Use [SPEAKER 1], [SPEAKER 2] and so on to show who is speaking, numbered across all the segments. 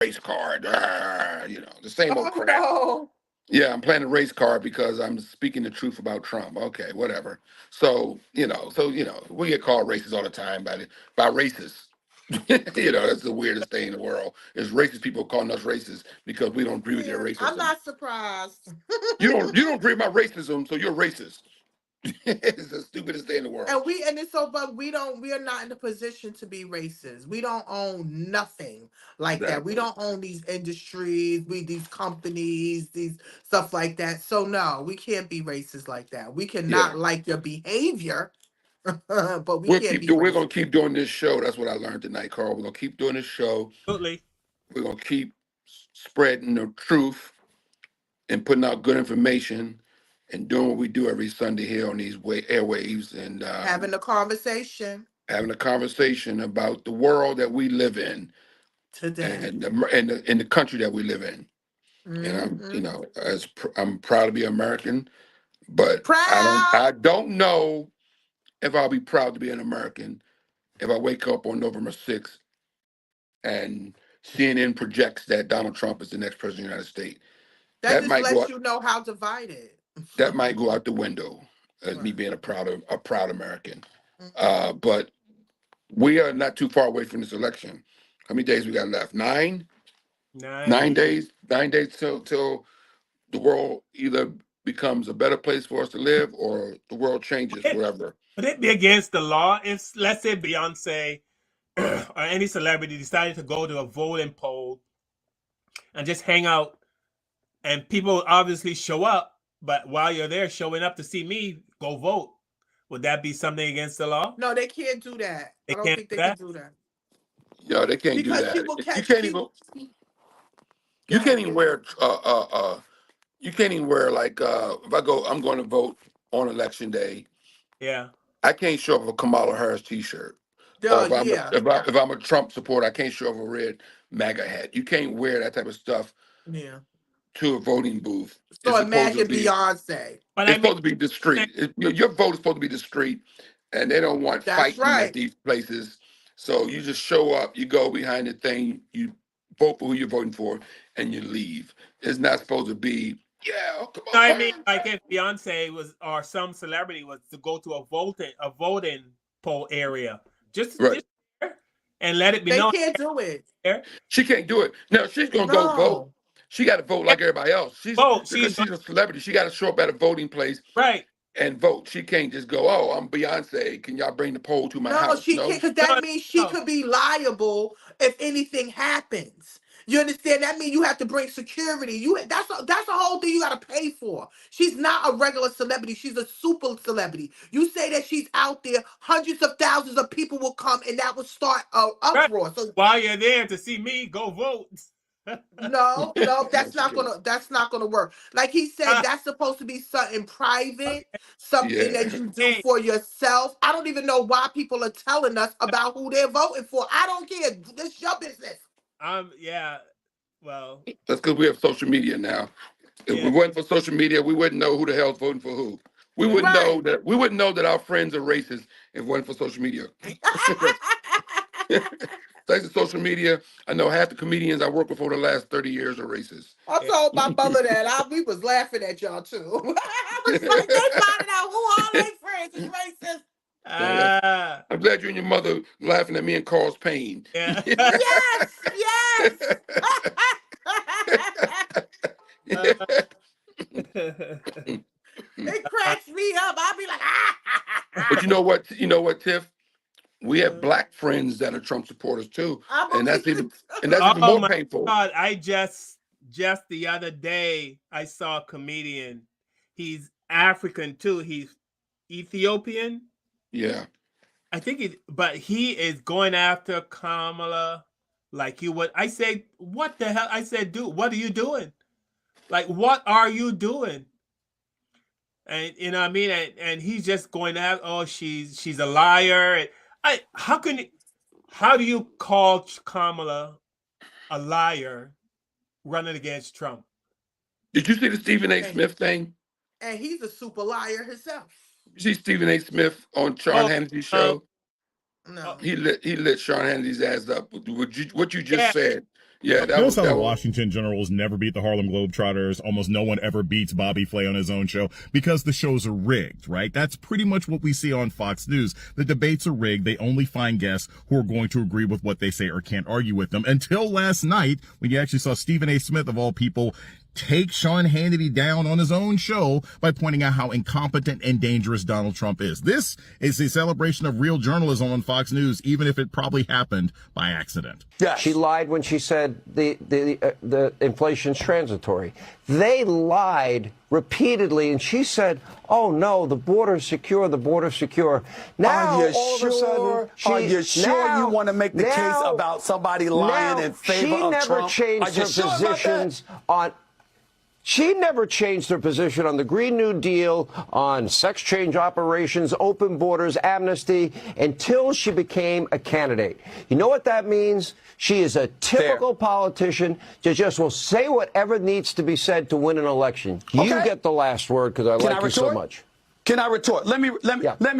[SPEAKER 1] race card. The same old
[SPEAKER 2] Oh
[SPEAKER 1] crap.
[SPEAKER 2] no.
[SPEAKER 1] Yeah, I'm playing a race card because I'm speaking the truth about Trump. Okay, whatever. So we get called racist all the time by racists. That's the weirdest thing in the world. Is racist people calling us racist because we don't agree with their
[SPEAKER 2] Yeah, I'm
[SPEAKER 1] racism.
[SPEAKER 2] not surprised.
[SPEAKER 1] You don't agree with my racism, so you're racist. It's the stupidest thing in the world.
[SPEAKER 2] And it's so, but we are not in the position to be racist. We don't own nothing like that. We
[SPEAKER 1] Exactly.
[SPEAKER 2] don't own these industries, these companies, these stuff like that. So no, we can't be racist like that. We
[SPEAKER 1] Yeah.
[SPEAKER 2] cannot like your behavior, but we
[SPEAKER 1] We'll
[SPEAKER 2] can't
[SPEAKER 1] keep
[SPEAKER 2] be
[SPEAKER 1] do we're
[SPEAKER 2] racist.
[SPEAKER 1] gonna keep doing this show. That's what I learned tonight, Carl. We're gonna keep doing this show.
[SPEAKER 3] Absolutely.
[SPEAKER 1] We're gonna keep spreading the truth and putting out good information and doing what we do every Sunday here on these airwaves and
[SPEAKER 2] Having a conversation
[SPEAKER 1] having a conversation about the world that we live in
[SPEAKER 2] today.
[SPEAKER 1] and the country that we live in. And
[SPEAKER 2] Hmm.
[SPEAKER 1] I'm proud to be American, but
[SPEAKER 2] Proud.
[SPEAKER 1] I don't know if I'll be proud to be an American if I wake up on November 6th and CNN projects that Donald Trump is the next president of the United States.
[SPEAKER 2] That
[SPEAKER 1] That
[SPEAKER 2] just
[SPEAKER 1] might go
[SPEAKER 2] lets
[SPEAKER 1] out,
[SPEAKER 2] you know how divided.
[SPEAKER 1] that might go out the window as me
[SPEAKER 2] Right.
[SPEAKER 1] being a proud American.
[SPEAKER 2] Mm-mm.
[SPEAKER 1] But we are not too far away from this election. How many days we got left? Nine?
[SPEAKER 3] Nine.
[SPEAKER 1] 9 days? 9 days till the world either becomes a better place for us to live or the world changes
[SPEAKER 3] It,
[SPEAKER 1] forever.
[SPEAKER 3] would it be against the law if, let's say, Beyonce or any celebrity decided to go to a voting poll and just hang out, and people obviously show up, but while you're there showing up to see me go vote, would that be something against the law?
[SPEAKER 2] No, they can't do that.
[SPEAKER 3] They
[SPEAKER 2] I don't
[SPEAKER 3] can't
[SPEAKER 2] think
[SPEAKER 3] do
[SPEAKER 2] they can
[SPEAKER 3] that.
[SPEAKER 2] do that
[SPEAKER 1] They can't do
[SPEAKER 2] because she
[SPEAKER 1] that.
[SPEAKER 2] will
[SPEAKER 1] You
[SPEAKER 2] catch.
[SPEAKER 1] can't even
[SPEAKER 2] Go
[SPEAKER 1] you can't
[SPEAKER 2] ahead.
[SPEAKER 1] even wear you can't even wear like if I'm going to vote on election day.
[SPEAKER 3] Yeah.
[SPEAKER 1] I can't show up a Kamala Harris T-shirt, or
[SPEAKER 2] Yeah,
[SPEAKER 1] if I'm a Trump supporter, I can't show up a red MAGA hat. You can't wear that type of stuff
[SPEAKER 2] yeah.
[SPEAKER 1] to a voting booth.
[SPEAKER 2] So imagine Beyonce.
[SPEAKER 3] But
[SPEAKER 1] It's
[SPEAKER 3] I mean,
[SPEAKER 1] supposed to be discreet. Your vote is supposed to be discreet, and they don't want
[SPEAKER 2] That's
[SPEAKER 1] fighting at
[SPEAKER 2] right.
[SPEAKER 1] these places. So you just show up, you go behind the thing, you vote for who you're voting for, and you leave. It's not supposed to be, yeah, oh, come
[SPEAKER 3] I mean,
[SPEAKER 1] on.
[SPEAKER 3] like if Beyonce was or some celebrity was to go to a voting poll area,
[SPEAKER 1] Right.
[SPEAKER 3] just there and let it be
[SPEAKER 2] They
[SPEAKER 3] known
[SPEAKER 2] can't do it.
[SPEAKER 3] there.
[SPEAKER 1] She can't do it. No, she's gonna go vote.
[SPEAKER 2] No.
[SPEAKER 1] She got to vote
[SPEAKER 3] Yeah,
[SPEAKER 1] like everybody else.
[SPEAKER 3] vote. She's
[SPEAKER 1] Because she's a celebrity. She got to show up at a voting place
[SPEAKER 3] right.
[SPEAKER 1] and vote. She can't just go, oh, I'm Beyonce. Can y'all bring the poll to my
[SPEAKER 2] No,
[SPEAKER 1] house?
[SPEAKER 2] she can't,
[SPEAKER 1] No.
[SPEAKER 2] because
[SPEAKER 3] No,
[SPEAKER 2] that means she
[SPEAKER 3] no.
[SPEAKER 2] could be liable if anything happens. You understand? That means you have to bring security. That's a whole thing you gotta pay for. She's not a regular celebrity, she's a super celebrity. You say that she's out there, hundreds of thousands of people will come and that will start a
[SPEAKER 3] Right.
[SPEAKER 2] uproar. So
[SPEAKER 3] While you're there to see me, go vote.
[SPEAKER 2] no, no,
[SPEAKER 1] No, she can't.
[SPEAKER 2] that's not gonna work. Like he said,
[SPEAKER 3] Ah,
[SPEAKER 2] that's supposed to be something private, something that
[SPEAKER 1] Yeah.
[SPEAKER 2] you do
[SPEAKER 3] hey,
[SPEAKER 2] for yourself. I don't even know why people are telling us about who they're voting for. I don't care. This is your business.
[SPEAKER 3] yeah. Well,
[SPEAKER 1] That's because we have social media now. If we
[SPEAKER 3] yeah.
[SPEAKER 1] wasn't for social media, we wouldn't know who the hell's voting for who.
[SPEAKER 3] Right.
[SPEAKER 2] Right.
[SPEAKER 1] We wouldn't know that our friends are racist if it wasn't for social media. Thanks to social media, I know half the comedians I work with for the last 30 years are racist.
[SPEAKER 2] I
[SPEAKER 3] Yeah.
[SPEAKER 2] told my mother that. We was laughing at y'all too. I was like, they finding out who all their friends is racist.
[SPEAKER 3] Ah,
[SPEAKER 1] I'm glad you and your mother laughing at me and Carl's pain.
[SPEAKER 3] yeah.
[SPEAKER 2] Yes, yes.
[SPEAKER 3] Uh,
[SPEAKER 2] It cracks me up. I'll be like,
[SPEAKER 1] But you
[SPEAKER 2] ah.
[SPEAKER 1] know what? You know what, Tiff? We have black friends that are Trump supporters too,
[SPEAKER 2] I
[SPEAKER 1] and
[SPEAKER 2] believe it.
[SPEAKER 1] that's even
[SPEAKER 3] oh
[SPEAKER 1] more
[SPEAKER 3] my
[SPEAKER 1] painful.
[SPEAKER 3] God! I just the other day I saw a comedian. He's African too. He's Ethiopian.
[SPEAKER 1] Yeah.
[SPEAKER 3] I think but he is going after Kamala like you would. I said, what the hell? I said, dude, what are you doing? Like, what are you doing? And you know what I mean? And he's just going out, oh, she's a liar. And how do you call Kamala a liar running against Trump?
[SPEAKER 1] Did you see the Stephen A.
[SPEAKER 2] and,
[SPEAKER 1] Smith thing?
[SPEAKER 2] and he's a super liar himself.
[SPEAKER 1] You see Stephen A. Smith on Sean
[SPEAKER 3] Oh,
[SPEAKER 1] Hannity's
[SPEAKER 3] no.
[SPEAKER 1] show?
[SPEAKER 3] Oh,
[SPEAKER 2] No.
[SPEAKER 1] He lit Sean Hannity's ass up with what you just
[SPEAKER 3] yeah.
[SPEAKER 1] said. Yeah, that
[SPEAKER 4] Notice
[SPEAKER 1] was
[SPEAKER 4] how the
[SPEAKER 1] that was.
[SPEAKER 4] Washington Generals never beat the Harlem Globetrotters. Almost no one ever beats Bobby Flay on his own show because the shows are rigged, right? That's pretty much what we see on Fox News. The debates are rigged. They only find guests who are going to agree with what they say or can't argue with them. Until last night, when you actually saw Stephen A. Smith, of all people, take Sean Hannity down on his own show by pointing out how incompetent and dangerous Donald Trump is. This is a celebration of real journalism on Fox News, even if it probably happened by accident.
[SPEAKER 5] Yes. She lied when she said the inflation's transitory. They lied repeatedly, and she said, "Oh no, the border's secure. The border's secure." Now,
[SPEAKER 6] Are you
[SPEAKER 5] all of a sudden,
[SPEAKER 6] Are you sure you want to make the case about somebody lying in favor of Trump?
[SPEAKER 5] She never changed her positions on. She never changed her position on the Green New Deal, on sex change operations, open borders, amnesty, until she became a candidate. You know what that means? She is a typical politician that just will say whatever needs to be said to win an election. You get the last word because I like you so much.
[SPEAKER 6] Can I retort? Let me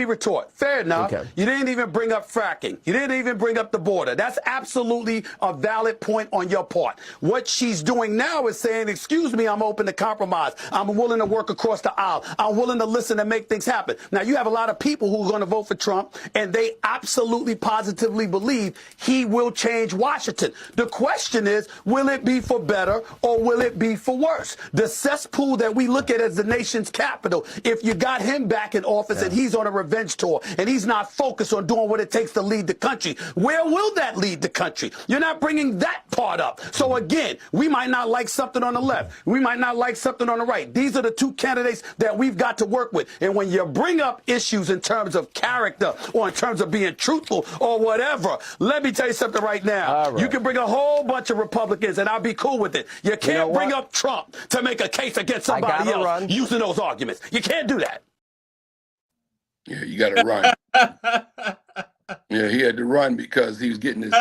[SPEAKER 6] retort. Fair enough.
[SPEAKER 5] Okay.
[SPEAKER 6] You didn't even bring up fracking. You didn't even bring up the border. That's absolutely a valid point on your part. What she's doing now is saying, excuse me, I'm open to compromise. I'm willing to work across the aisle. I'm willing to listen and make things happen. Now, you have a lot of people who are going to vote for Trump, and they absolutely positively believe he will change Washington. The question is, will it be for better or will it be for worse? The cesspool that we look at as the nation's capital, if you got him back in office and he's on a revenge tour and he's not focused on doing what it takes to lead the country, where will that lead the country? You're not bringing that part up. So again, we might not like something on the left. We might not like something on the right. These are the two candidates that we've got to work with. And when you bring up issues in terms of character or in terms of being truthful or whatever, let me tell you something right now. You can bring a whole bunch of Republicans and I'll be cool with it. You can't bring up Trump to make a case against somebody else using those arguments. You can't do that.
[SPEAKER 1] Yeah, you got to run. Yeah, he had to run because he was getting his.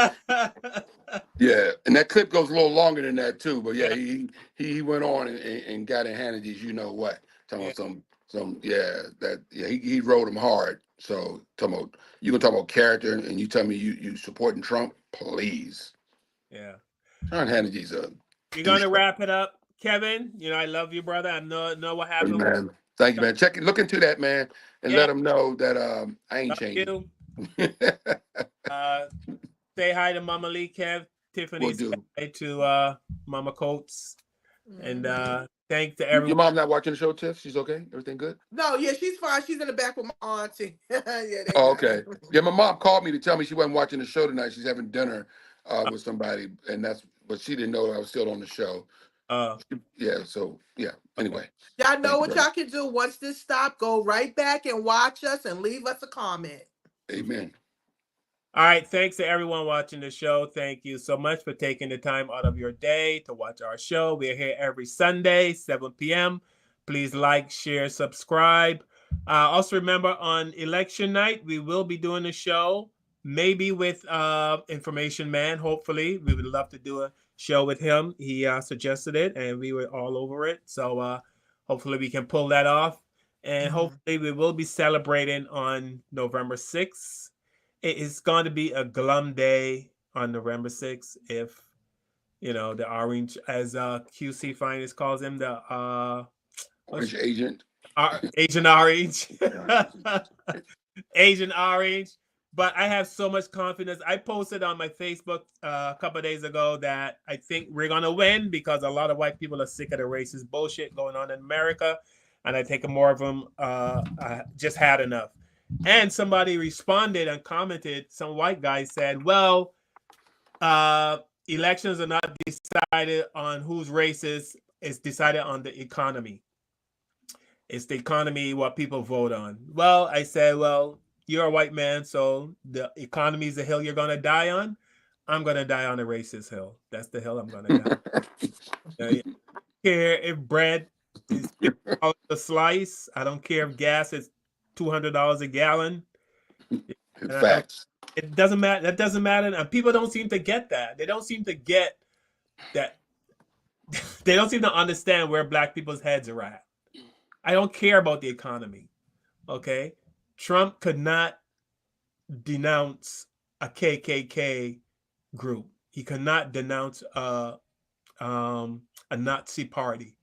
[SPEAKER 1] Yeah, and that clip goes a little longer than that too. But yeah, he went on and got in Hannity's. You know what? Talking about he rode him hard. So talking about you gonna talk about character and you tell me you supporting Trump? Please.
[SPEAKER 3] Yeah.
[SPEAKER 1] Sean Hannity's a.
[SPEAKER 3] You're gonna wrap it up, Kevin. You know I love you, brother. I know what happened.
[SPEAKER 1] Man. Thank you, man. Look into that, man, and let them know that I ain't changing.
[SPEAKER 3] Say hi to Mama Lee, Kev. Tiffany, say hi to Mama Coates, and thanks to everyone.
[SPEAKER 1] Your mom not watching the show, Tiff? She's okay? Everything good?
[SPEAKER 2] No, yeah, she's fine. She's in the back with my auntie.
[SPEAKER 1] Okay. Yeah, my mom called me to tell me she wasn't watching the show tonight. She's having dinner with somebody, but she didn't know I was still on the show. Anyway.
[SPEAKER 2] Y'all know what y'all can do. Once this stop, go right back and watch us and leave us a comment.
[SPEAKER 1] Amen.
[SPEAKER 3] All right. Thanks to everyone watching the show. Thank you so much for taking the time out of your day to watch our show. We're here every Sunday, 7 p.m. Please like, share, subscribe. Also remember on election night, we will be doing a show, maybe with Information Man. Hopefully, we would love to do a show with him. He suggested it and we were all over it. So hopefully we can pull that off. And hopefully we will be celebrating on November 6th. It is going to be a glum day on November 6th if, the orange, as QC Finest calls him, the
[SPEAKER 1] orange agent.
[SPEAKER 3] Agent Orange. Agent Orange. But I have so much confidence. I posted on my Facebook a couple of days ago that I think we're going to win because a lot of white people are sick of the racist bullshit going on in America. And I think more of them just had enough. And somebody responded and commented, some white guy said, well, elections are not decided on who's racist. It's decided on the economy. It's the economy, what people vote on. Well, I said, well, you're a white man, so the economy is the hill you're going to die on. I'm going to die on a racist hill. That's the hill I'm going to die on. I don't care if bread is $50 a slice. I don't care if gas is $200 a gallon.
[SPEAKER 1] Facts.
[SPEAKER 3] It doesn't matter. That doesn't matter. And people don't seem to get that. They don't seem to get that. They don't seem to understand where black people's heads are at. I don't care about the economy. Okay? Trump could not denounce a KKK group. he cannot denounce a Nazi party,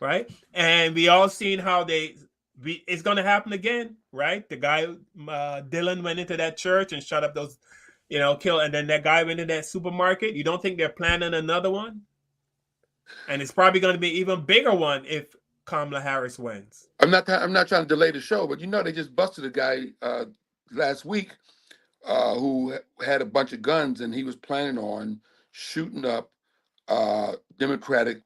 [SPEAKER 3] right? And we all seen how it's going to happen again, right? The guy Dylan went into that church and shot up those, kill, and then that guy went into that supermarket. You don't think they're planning another one? And it's probably going to be an even bigger one if Kamala Harris wins.
[SPEAKER 1] I'm not trying to delay the show, but they just busted a guy last week who had a bunch of guns, and he was planning on shooting up Democratic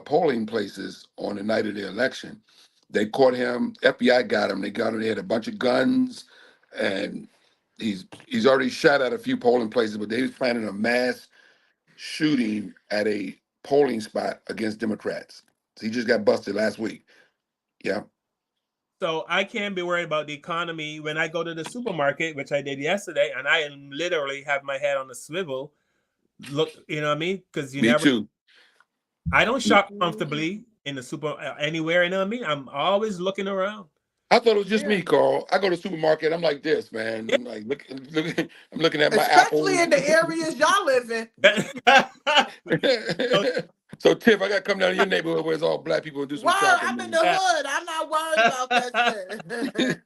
[SPEAKER 1] polling places on the night of the election. They caught him. FBI got him. They got him. They had a bunch of guns, and he's already shot at a few polling places. But they was planning a mass shooting at a polling spot against Democrats. So he just got busted last week. Yeah.
[SPEAKER 3] So I can't be worried about the economy when I go to the supermarket, which I did yesterday, and I literally have my head on a swivel. Look, you know what I mean? Because
[SPEAKER 1] Me too.
[SPEAKER 3] I don't shop comfortably in the super anywhere. You know what I mean? I'm always looking around.
[SPEAKER 1] I thought it was just me, Carl. I go to the supermarket. I'm like this, man. I'm like, look, I'm looking at my
[SPEAKER 2] Especially
[SPEAKER 1] apples.
[SPEAKER 2] in the areas y'all live
[SPEAKER 1] in. So, Tiff, I got to come down to your neighborhood where it's all black people and do some shopping.
[SPEAKER 2] I'm in the hood. I'm not worried about that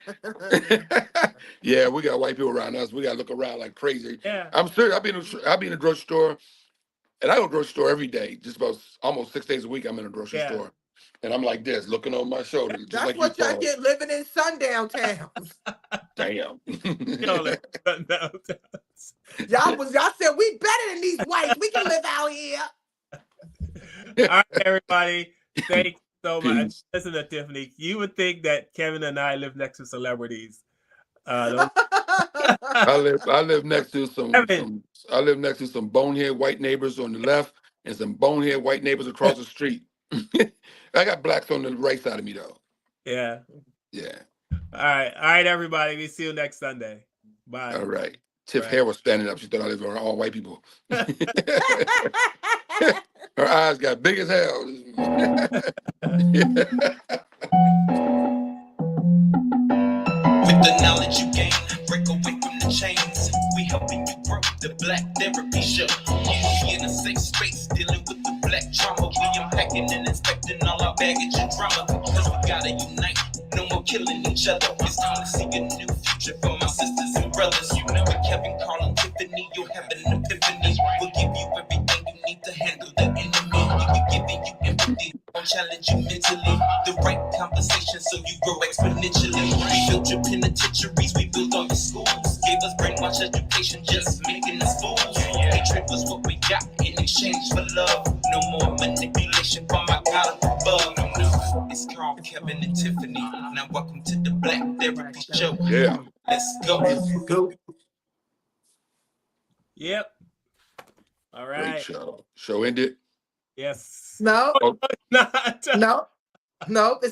[SPEAKER 2] shit.
[SPEAKER 1] Yeah, we got white people around us. We got to look around like crazy.
[SPEAKER 3] Yeah.
[SPEAKER 1] I'm serious. I'll be in the grocery store, and I go to the grocery store every day. Just about almost 6 days a week, I'm in a grocery store. And I'm like this, looking over my shoulder. Just
[SPEAKER 2] That's
[SPEAKER 1] like
[SPEAKER 2] what
[SPEAKER 1] you
[SPEAKER 2] y'all get living in sundown towns.
[SPEAKER 1] Damn.
[SPEAKER 2] Y'all said we better than these whites. We can live out here.
[SPEAKER 3] All right, everybody. Thanks so much.
[SPEAKER 1] Peace.
[SPEAKER 3] Listen to Tiffany. You would think that Kevin and I live next to celebrities.
[SPEAKER 1] I live next to some bonehead white neighbors on the left and some bonehead white neighbors across the street. I got blacks on the right side of me though.
[SPEAKER 3] Yeah.
[SPEAKER 1] Yeah.
[SPEAKER 3] All right, everybody. We see you next Sunday. Bye.
[SPEAKER 1] All right. Tiff hair was standing up. She thought I lived around all white people. Her eyes got big as hell.
[SPEAKER 7] With the knowledge you gain, break away from the chains. We helping you grow the Black Therapy Show. You in a safe space, dealing with the black trauma. We unpacking and inspecting all our baggage and drama. Cause we gotta unite, no more killing each other. It's time to see a new future for my sisters and brothers. You know it, Kevin, Carl, and Tiffany. You'll have an epiphany. We'll give you everything you need to handle the enemy. We're giving you empathy, won't challenge you mentally. The right conversation so you grow exponentially. We built your penitentiaries, we built all your schools. Gave us brainwash education, just making us fools. Hatred was what we got in exchange for love. No more manipulation from my God above. It's Carl, Kevin, and Tiffany. Now welcome to the Black Therapy Show.
[SPEAKER 1] Yeah.
[SPEAKER 7] Let's go.
[SPEAKER 2] Go.
[SPEAKER 3] Yep. All right.
[SPEAKER 1] Great show. Show ended.
[SPEAKER 3] Yes.
[SPEAKER 2] No.
[SPEAKER 1] Oh.
[SPEAKER 3] Not.
[SPEAKER 2] No. It's